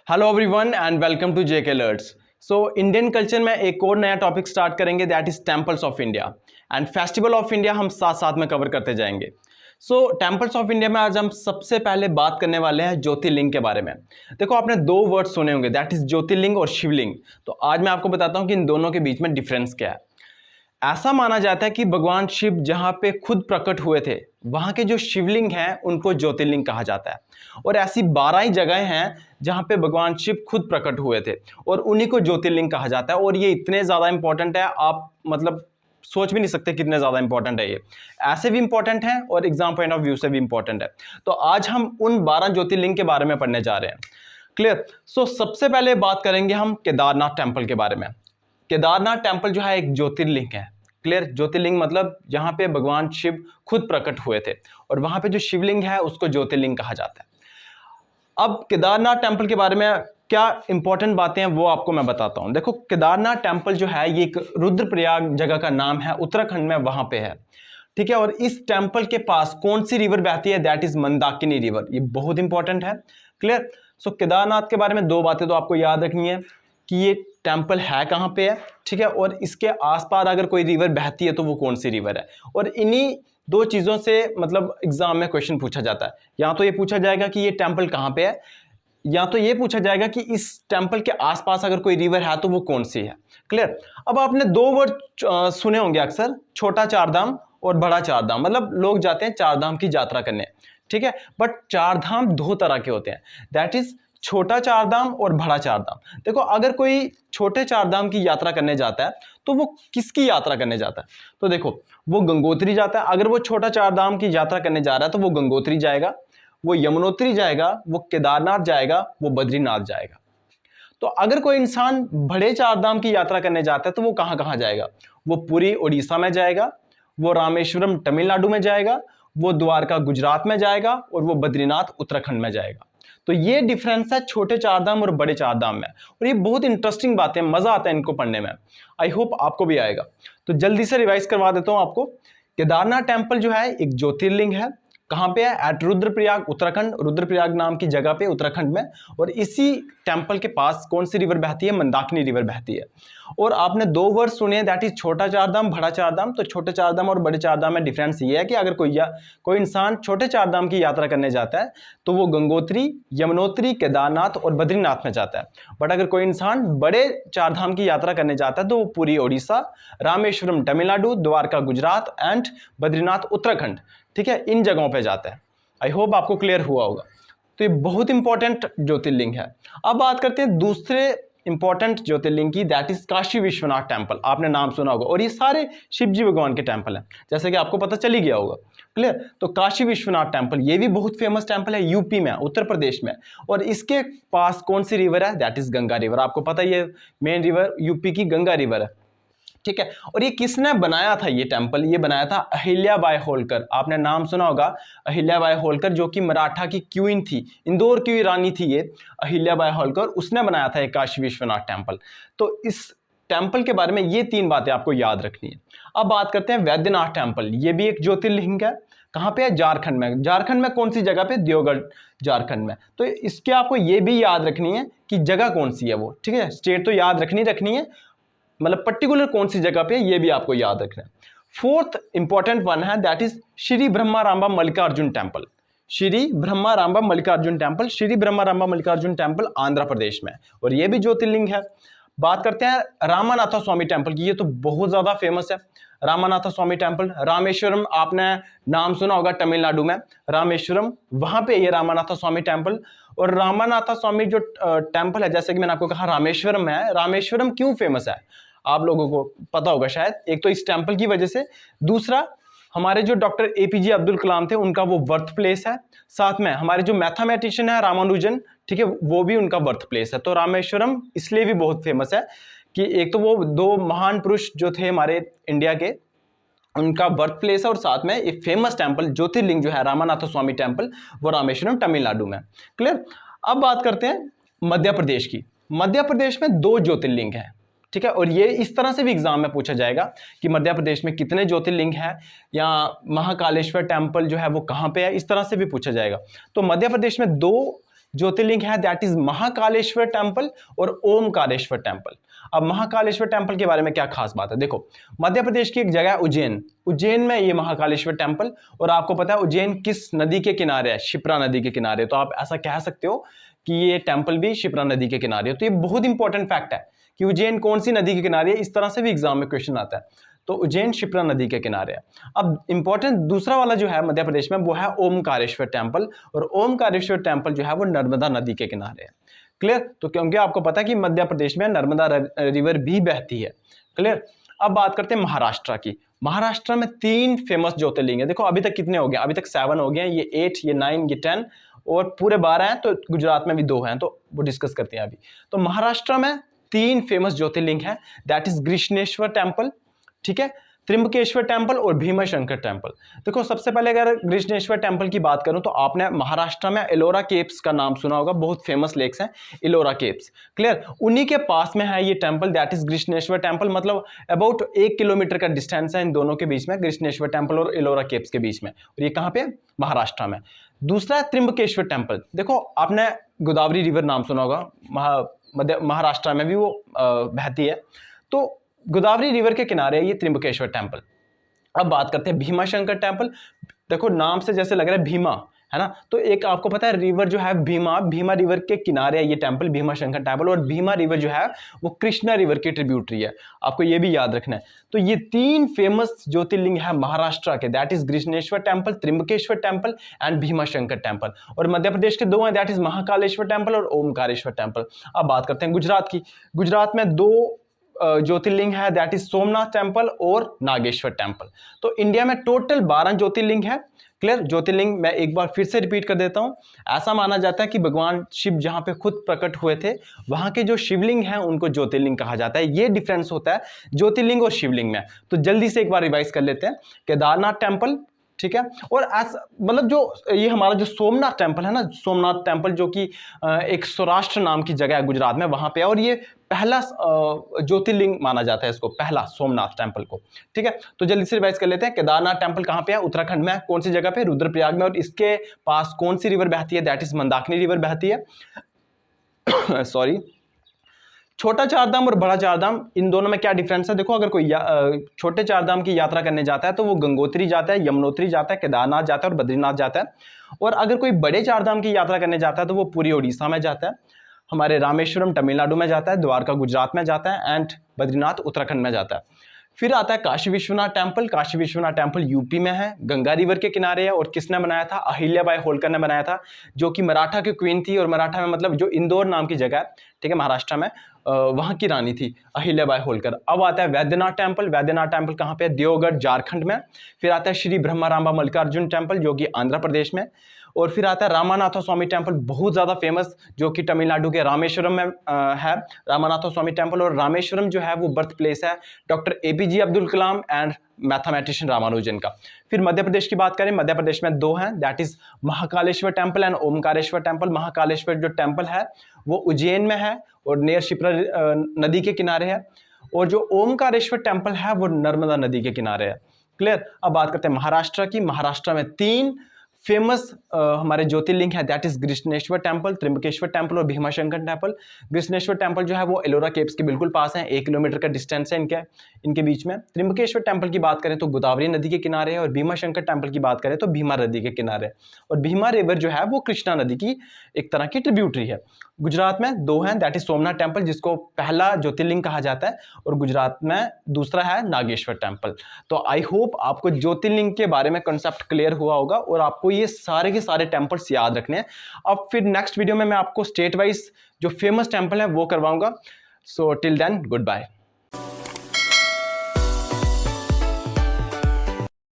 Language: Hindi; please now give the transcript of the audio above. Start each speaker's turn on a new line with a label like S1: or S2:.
S1: Hello everyone and welcome to JK alerts. So Indian culture में एक और नया टॉपिक स्टार्ट करेंगे, that is temples of India and festival of India हम साथ साथ में कवर करते जाएंगे। सो टेम्पल्स ऑफ इंडिया में आज हम सबसे पहले बात करने वाले हैं ज्योतिर्लिंग के बारे में। देखो, आपने दो वर्ड सुने होंगे, दैट इज ज्योतिर्लिंग और शिवलिंग। तो आज मैं आपको बताता हूं कि इन दोनों के बीच में डिफरेंस क्या है। ऐसा माना जाता है कि भगवान शिव जहां पे खुद प्रकट हुए थे, वहां के जो शिवलिंग हैं उनको ज्योतिर्लिंग कहा जाता है। और ऐसी 12 ही जगह हैं जहां पे भगवान शिव खुद प्रकट हुए थे और उन्हीं को ज्योतिर्लिंग कहा जाता है। और ये इतने ज़्यादा इंपॉर्टेंट है, आप मतलब सोच भी नहीं सकते कितने ज़्यादा इंपॉर्टेंट है ये। ऐसे भी इंपॉर्टेंट है और एग्जाम पॉइंट ऑफ व्यू से भी इंपॉर्टेंट है। तो आज हम उन 12 ज्योतिर्लिंग के बारे में पढ़ने जा रहे हैं। क्लियर? सो सबसे पहले बात करेंगे हम केदारनाथ टेम्पल के बारे में। केदारनाथ टेम्पल जो है एक ज्योतिर्लिंग है। क्लियर? ज्योतिर्लिंग मतलब जहां पे भगवान शिव खुद प्रकट हुए थे और वहां पे जो शिवलिंग है उसको ज्योतिर्लिंग कहा जाता है। अब केदारनाथ टेम्पल के बारे में क्या इंपॉर्टेंट बातें हैं वो आपको मैं बताता हूं। देखो, केदारनाथ टेम्पल जो है ये एक रुद्रप्रयाग जगह का नाम है, उत्तराखंड में वहां पे है। ठीक है? और इस टेम्पल के पास कौन सी रिवर बहती है? That is Mandakini river. ये बहुत इंपॉर्टेंट है। क्लियर? सो केदारनाथ के बारे में दो बातें तो आपको याद रखनी है कि ये टेम्पल है कहाँ पे है, ठीक है, और इसके आसपास अगर कोई रिवर बहती है तो वो कौन सी रिवर है। और इन्हीं दो चीज़ों से मतलब एग्जाम में क्वेश्चन पूछा जाता है। या तो ये पूछा जाएगा कि ये टेम्पल कहाँ पे है, या तो ये पूछा जाएगा कि इस टेम्पल के आसपास अगर कोई रिवर है तो वो कौन सी है। क्लियर? अब आपने दो वर्ड सुने होंगे अक्सर, छोटा चार धाम और बड़ा चार धाम। मतलब लोग जाते हैं चार धाम की यात्रा करने, ठीक है, बट चार धाम दो तरह के होते हैं, दैट इज छोटा चार धाम और बड़ा चार धाम। देखो, अगर कोई छोटे चार धाम की यात्रा करने जाता है तो वो किसकी यात्रा करने जाता है? तो देखो, वो गंगोत्री जाता है। अगर वो छोटा चार धाम की यात्रा करने जा रहा है तो वो गंगोत्री जाएगा, वो यमुनोत्री जाएगा, वो केदारनाथ जाएगा, वो बद्रीनाथ जाएगा। तो अगर कोई इंसान बड़े चार धाम की यात्रा करने जाता है तो वो कहां कहां जाएगा? वो पुरी उड़ीसा में जाएगा, वो रामेश्वरम तमिलनाडु में जाएगा, वो द्वारका गुजरात में जाएगा और वो बद्रीनाथ उत्तराखंड में जाएगा। तो ये डिफरेंस है छोटे चार धाम और बड़े चार धाम में। और ये बहुत इंटरेस्टिंग बात है, मजा आता है इनको पढ़ने में। आई होप आपको भी आएगा। तो जल्दी से रिवाइज करवा देता हूं आपको। केदारनाथ टेम्पल जो है एक ज्योतिर्लिंग है। कहां पे है? एट रुद्रप्रयाग, उत्तराखंड। रुद्रप्रयाग नाम की जगह पे उत्तराखंड में। और इसी टेम्पल के पास कौन सी रिवर बहती है? मंदाकिनी रिवर बहती है। और आपने दो वर्ड सुने, दैट इज छोटा चार धाम, बड़ा चार धाम। तो छोटे चार धाम और बड़े चार धाम में डिफरेंस ये है कि अगर कोई इंसान छोटे चार धाम की यात्रा करने जाता है तो वो गंगोत्री, यमुनोत्री, केदारनाथ और बद्रीनाथ में जाता है। बट अगर कोई इंसान बड़े चार धाम की यात्रा करने जाता है तो वो पूरी ओडिशा, रामेश्वरम तमिलनाडु, द्वारका गुजरात एंड बद्रीनाथ उत्तराखंड, ठीक है, इन जगहों पे जाता है। आई होप आपको क्लियर हुआ होगा। तो ये बहुत इंपॉर्टेंट ज्योतिर्लिंग है। अब बात करते हैं दूसरे इंपॉर्टेंट ज्योतिर्लिंग की, that is Kashi Vishwanath temple. आपने नाम सुना होगा और ये सारे शिवजी भगवान के टेम्पल हैं, जैसे कि आपको पता चल ही गया होगा। क्लियर? तो काशी विश्वनाथ टेम्पल ये भी बहुत फेमस टेम्पल है, यूपी में, उत्तर प्रदेश में। और इसके पास कौन सी रिवर है? That is Ganga river. आपको पता ही है, मेन रिवर यूपी की गंगा रिवर है, ठीक है। और ये किसने बनाया था ये टेम्पल? ये बनाया था अहिल्याबाई होलकर। आपने नाम सुना होगा अहिल्याबाई होलकर, जो कि मराठा की क्वीन थी, इंदौर की रानी थी ये अहिल्याबाई होलकर। उसने बनाया था एक काशी विश्वनाथ टेम्पल। तो इस टेम्पल के बारे में ये तीन बातें आपको याद रखनी है। अब बात करते हैं वैद्यनाथ टेम्पल। ये भी एक ज्योतिर्लिंग है। कहाँ पे है? झारखंड में। झारखंड में कौन सी जगह पे? देवगढ़, झारखंड में। तो इसके आपको ये भी याद रखनी है कि जगह कौन सी है वो, ठीक है। स्टेट तो याद रखनी है, मतलब पर्टिकुलर कौन सी जगह पे, ये भी आपको याद रखना है। फोर्थ इंपॉर्टेंट वन है, that is Shri Brahmaramba Mallikarjuna temple. Shri Brahmaramba Mallikarjuna temple, Shri Brahmaramba Mallikarjuna temple Andhra Pradesh में, और ये भी ज्योतिर्लिंग है। बात करते हैं रामानाथ स्वामी टेम्पल की। ये तो बहुत ज्यादा फेमस है, रामानाथ स्वामी टेम्पल। रामेश्वरम, आपने नाम सुना होगा, तमिलनाडु में रामेश्वरम, वहां पे ये रामानाथ स्वामी टेम्पल। और रामानाथ स्वामी जो टेम्पल है, जैसे कि मैंने आपको कहा रामेश्वरम में है। रामेश्वरम क्यों फेमस है आप लोगों को पता होगा शायद। एक तो इस टेम्पल की वजह से, दूसरा हमारे जो डॉक्टर एपीजे अब्दुल कलाम थे उनका वो बर्थ प्लेस है। साथ में हमारे जो मैथमेटिशियन है रामानुजन, ठीक है, वो भी उनका बर्थ प्लेस है। तो रामेश्वरम इसलिए भी बहुत फेमस है कि एक तो वो दो महान पुरुष जो थे हमारे इंडिया के, उनका बर्थ प्लेस है, और साथ में एक फेमस टेम्पल ज्योतिर्लिंग जो है रामानाथ स्वामी टेम्पल, वो रामेश्वरम तमिलनाडु में। क्लियर? अब बात करते हैं मध्य प्रदेश की। मध्य प्रदेश में दो ज्योतिर्लिंग हैं, ठीक है। और ये इस तरह से भी एग्जाम में पूछा जाएगा कि मध्य प्रदेश में कितने ज्योतिर्लिंग हैं, या महाकालेश्वर टेम्पल जो है वो कहाँ पे है, इस तरह से भी पूछा जाएगा। तो मध्य प्रदेश में दो ज्योतिर्लिंग है दैट इज महाकालेश्वर टेम्पल और ओमकारेश्वर टेम्पल। अब महाकालेश्वर टेम्पल के बारे में क्या खास बात है, देखो मध्य प्रदेश की एक जगह है उज्जैन, उज्जैन में ये महाकालेश्वर टेम्पल, और आपको पता है उज्जैन किस नदी के किनारे है, शिप्रा नदी के किनारे, तो आप ऐसा कह सकते हो कि ये टेम्पल भी शिप्रा नदी के किनारे है। तो ये बहुत इंपॉर्टेंट फैक्ट है कि उज्जैन कौन सी नदी के किनारे है, इस तरह से भी एग्जाम में क्वेश्चन आता है। तो उज्जैन शिप्रा नदी के किनारे है। अब इंपॉर्टेंट दूसरा वाला जो है मध्य प्रदेश में वो है ओमकारेश्वर टेम्पल, और ओमकारेश्वर टेम्पल जो है वो नर्मदा नदी के किनारे है। क्लियर, तो क्योंकि आपको पता है कि मध्य प्रदेश में नर्मदा रिवर भी बहती है। क्लियर, अब बात करते हैं महाराष्ट्र की। महाराष्ट्र में 3 फेमस ज्योतिर्लिंग है। देखो अभी तक कितने हो गए, अभी तक 7 हो गए, ये 8, ये 9, ये 10 और पूरे 12 हैं, तो गुजरात में भी 2 हैं, तो वो डिस्कस करते हैं अभी। तो महाराष्ट्र में 3 फेमस ज्योतिर्लिंग है, दैट इज गृष्णेश्वर टेम्पल, ठीक है, त्रिंबकेश्वर टेम्पल और भीमाशंकर टेम्पल। देखो सबसे पहले अगर गृष्णेश्वर टेम्पल की बात करूं तो आपने महाराष्ट्र में एलोरा केव्स का नाम सुना होगा, बहुत फेमस लेक्स हैं एलोरा केव्स। क्लियर, उन्हीं के पास में है ये temple that is Grishneshwar temple, मतलब अबाउट 1 किलोमीटर का डिस्टेंस है इन दोनों के बीच में, गृष्णेश्वर टेम्पल और एलोरा केव्स के बीच में, और ये कहाँ पे, महाराष्ट्र में। दूसरा है त्रिंबकेश्वर टेम्पल। देखो आपने गोदावरी रिवर नाम सुना होगा, महाराष्ट्र में भी वो बहती है, तो गोदावरी रिवर के किनारे है ये त्रिंबकेश्वर टेम्पल। अब बात करते हैं भीमाशंकर टेम्पल। देखो नाम से जैसे लग रहा है भीमा, है ना, तो एक आपको पता है रिवर जो है भीमा रिवर के किनारे है ये टेम्पल, भीमाशंकर टेम्पल, और भीमा रिवर जो है वो कृष्णा रिवर की ट्रिब्यूटरी है, आपको ये भी याद रखना है। तो ये 3 फेमस ज्योतिर्लिंग है महाराष्ट्र के, that is Grishneshwar temple, Trimbakeshwar temple and Bhimashankar temple. और मध्य प्रदेश के 2 हैं, दैट इज महाकालेश्वर टेम्पल और ओमकारेश्वर टेम्पल। अब बात करते हैं गुजरात की। गुजरात में 2 ज्योतिर्लिंग है, दैट इज सोमनाथ टेम्पल और नागेश्वर टेम्पल। तो इंडिया में टोटल 12 ज्योतिर्लिंग है। क्लियर, ज्योतिर्लिंग मैं एक बार फिर से रिपीट कर देता हूं। ऐसा माना जाता है कि भगवान शिव जहां पे खुद प्रकट हुए थे वहां के जो शिवलिंग हैं उनको ज्योतिर्लिंग कहा जाता है। ये डिफरेंस होता है ज्योतिर्लिंग और शिवलिंग में। तो जल्दी से एक बार रिवाइज कर लेते हैं। केदारनाथ टेम्पल, ठीक है, और मतलब जो ये हमारा जो सोमनाथ टेम्पल है ना, सोमनाथ टेम्पल जो कि एक सौराष्ट्र नाम की जगह है गुजरात में, वहां पे, और ये पहला ज्योतिर्लिंग माना जाता है इसको, पहला सोमनाथ टेम्पल को। ठीक है, तो जल्दी से रिवाइज कर लेते हैं। केदारनाथ टेम्पल कहाँ पे है, उत्तराखंड में, कौन सी जगह पे, रुद्रप्रयाग में, और इसके पास कौन सी रिवर बहती है, दैट इज मंदाकिनी रिवर बहती है। सॉरी, छोटा चार धाम और बड़ा चार धाम, इन दोनों में क्या डिफरेंस है। देखो अगर कोई छोटे चार धाम की यात्रा करने जाता है तो वो गंगोत्री जाता है, यमुनोत्री जाता है, केदारनाथ जाता है और बद्रीनाथ जाता है। और अगर कोई बड़े चार धाम की यात्रा करने जाता है तो वो पूरी उड़ीसा में जाता है, हमारे रामेश्वरम तमिलनाडु में जाता है, द्वारका गुजरात में जाता है, एंड बद्रीनाथ उत्तराखंड में जाता है। फिर आता है Kashi Vishwanath temple. Kashi Vishwanath temple UP में है, गंगा रिवर के किनारे है, और किसने बनाया था, अहिल्याबाई होलकर ने बनाया था, जो कि मराठा की क्वीन थी। और मराठा में मतलब जो इंदौर नाम की जगह है, ठीक है, महाराष्ट्र में, वहाँ की रानी थी अहिल्याबाई होलकर। अब आता है वैद्यनाथ टेम्पल। वैद्यनाथ टेम्पल कहाँ पे है, देवगढ़ झारखंड में। फिर आता है श्री ब्रह्मारांबा मल्लिकार्जुन टेम्पल जो कि आंध्र प्रदेश में। और फिर आता है रामानाथ स्वामी टेम्पल, बहुत ज़्यादा फेमस, जो कि तमिलनाडु के रामेश्वरम में है, रामानाथ स्वामी टेम्पल। और रामेश्वरम जो है वो बर्थ प्लेस है doctor APJ Abdul Kalam and mathematician Ramanujan का। फिर मध्य प्रदेश की बात करें, मध्य प्रदेश में 2 हैं, that is Mahakaleshwar temple and Omkareshwar temple. Mahakaleshwar जो टेम्पल है वो उज्जैन में है और नियर शिप्रा नदी के किनारे है, और जो ओमकारेश्वर टेम्पल है वो नर्मदा नदी के किनारे है। क्लियर, अब बात करते हैं महाराष्ट्र की। महाराष्ट्र में 3 फेमस हमारे ज्योतिर्लिंग है, that is Grishneshwar temple, Trimbakeshwar temple और भीमाशंकर टेम्पल। गृष्णेश्वर टेम्पल जो है वो एलोरा केव्स के बिल्कुल पास है, 1 किलोमीटर का डिस्टेंस है इनके बीच में। त्रिंबकेश्वर टेम्पल की बात करें तो गोदावरी नदी के किनारे है, और भीमाशंकर टेम्पल की बात करें तो भीमा नदी के किनारे है। और भीमा रिवर जो है वो कृष्णा नदी की एक तरह की ट्रिब्यूटरी है। गुजरात में 2 हैं, दैट इज सोमनाथ टेम्पल जिसको पहला ज्योतिर्लिंग कहा जाता है, और गुजरात में दूसरा है नागेश्वर टेम्पल। तो आई होप आपको ज्योतिर्लिंग के बारे में कंसेप्ट क्लियर हुआ होगा और आपको ये सारे के सारे टेम्पल्स याद रखने हैं। अब फिर नेक्स्ट वीडियो में मैं आपको स्टेट वाइज जो फेमस टेम्पल है वो करवाऊंगा। So till then, good bye.